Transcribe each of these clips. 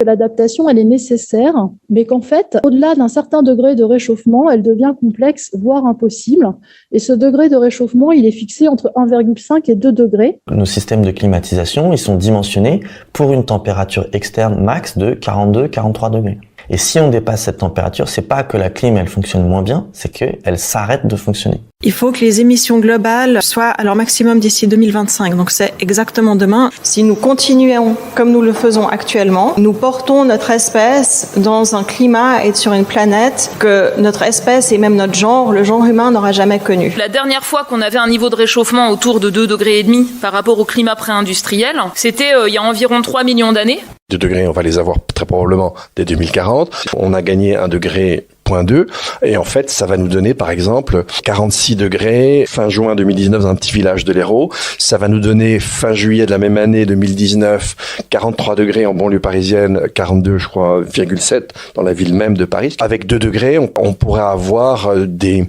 L'adaptation, elle est nécessaire, mais qu'en fait, au-delà d'un certain degré de réchauffement, elle devient complexe, voire impossible. Et ce degré de réchauffement, il est fixé entre 1,5 et 2 degrés. Nos systèmes de climatisation, ils sont dimensionnés pour une température externe max de 42-43 degrés. Et si on dépasse cette température, c'est pas que la clim elle fonctionne moins bien, c'est qu'elle s'arrête de fonctionner. Il faut que les émissions globales soient à leur maximum d'ici 2025. Donc c'est exactement demain. Si nous continuons comme nous le faisons actuellement, nous portons notre espèce dans un climat et sur une planète que notre espèce et même notre genre, le genre humain, n'aura jamais connu. La dernière fois qu'on avait un niveau de réchauffement autour de 2,5 degrés par rapport au climat pré-industriel, c'était il y a environ 3 millions d'années. 2 degrés, on va les avoir très probablement dès 2040. On a gagné 1,2 degré et en fait, ça va nous donner par exemple 46 degrés fin juin 2019 dans un petit village de l'Hérault. Ça va nous donner fin juillet de la même année 2019 43 degrés en banlieue parisienne, 42 je crois, 7 dans la ville même de Paris. Avec 2 degrés, on pourrait avoir des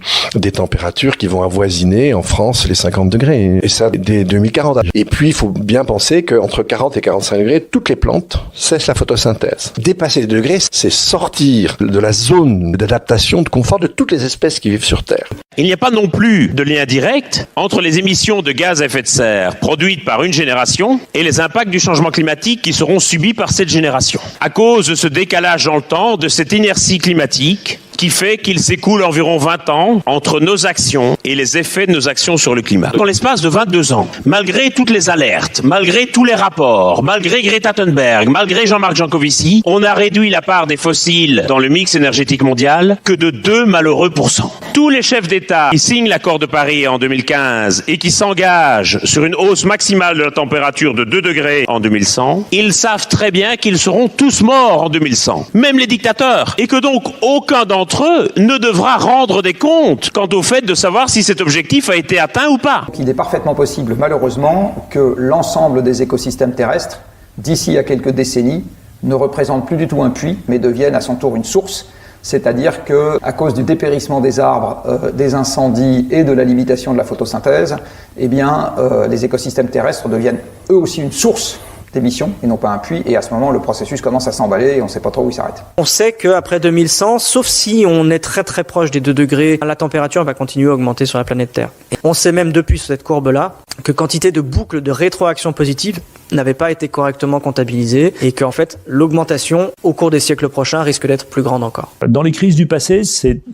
températures qui vont avoisiner en France les 50 degrés. Et ça dès 2040. Et puis, il faut bien penser qu'entre 40 et 45 degrés, toutes les plantes cessent la photosynthèse. Dépasser les degrés, c'est sortir de la zone d'adaptation, de confort de toutes les espèces qui vivent sur Terre. Il n'y a pas non plus de lien direct entre les émissions de gaz à effet de serre produites par une génération et les impacts du changement climatique qui seront subis par cette génération. À cause de ce décalage dans le temps, de cette inertie climatique, qui fait qu'il s'écoule environ 20 ans entre nos actions et les effets de nos actions sur le climat. Dans l'espace de 22 ans, malgré toutes les alertes, malgré tous les rapports, malgré Greta Thunberg, malgré Jean-Marc Jancovici, on a réduit la part des fossiles dans le mix énergétique mondial que de 2 malheureux %. Tous les chefs d'État qui signent l'accord de Paris en 2015 et qui s'engagent sur une hausse maximale de la température de 2 degrés en 2100, ils savent très bien qu'ils seront tous morts en 2100, même les dictateurs, et que donc aucun d'entre eux ne devra rendre des comptes quant au fait de savoir si cet objectif a été atteint ou pas. Il est parfaitement possible, malheureusement, que l'ensemble des écosystèmes terrestres, d'ici à quelques décennies, ne représentent plus du tout un puits, mais deviennent à son tour une source. C'est-à-dire qu'à cause du dépérissement des arbres, des incendies et de la limitation de la photosynthèse, les écosystèmes terrestres deviennent eux aussi une source d'émissions et non pas un puits, et à ce moment le processus commence à s'emballer et on ne sait pas trop où il s'arrête. On sait qu'après 2100, sauf si on est très très proche des 2 degrés, la température va continuer à augmenter sur la planète Terre. On sait même depuis sur cette courbe-là que quantité de boucles de rétroaction positive n'avait pas été correctement comptabilisée et qu'en fait l'augmentation au cours des siècles prochains risque d'être plus grande encore. Dans les crises du passé,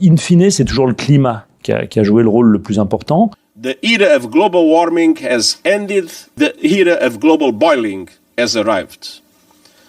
in fine, c'est toujours le climat qui a joué le rôle le plus important. The era of global warming has ended, the era of global boiling has arrived.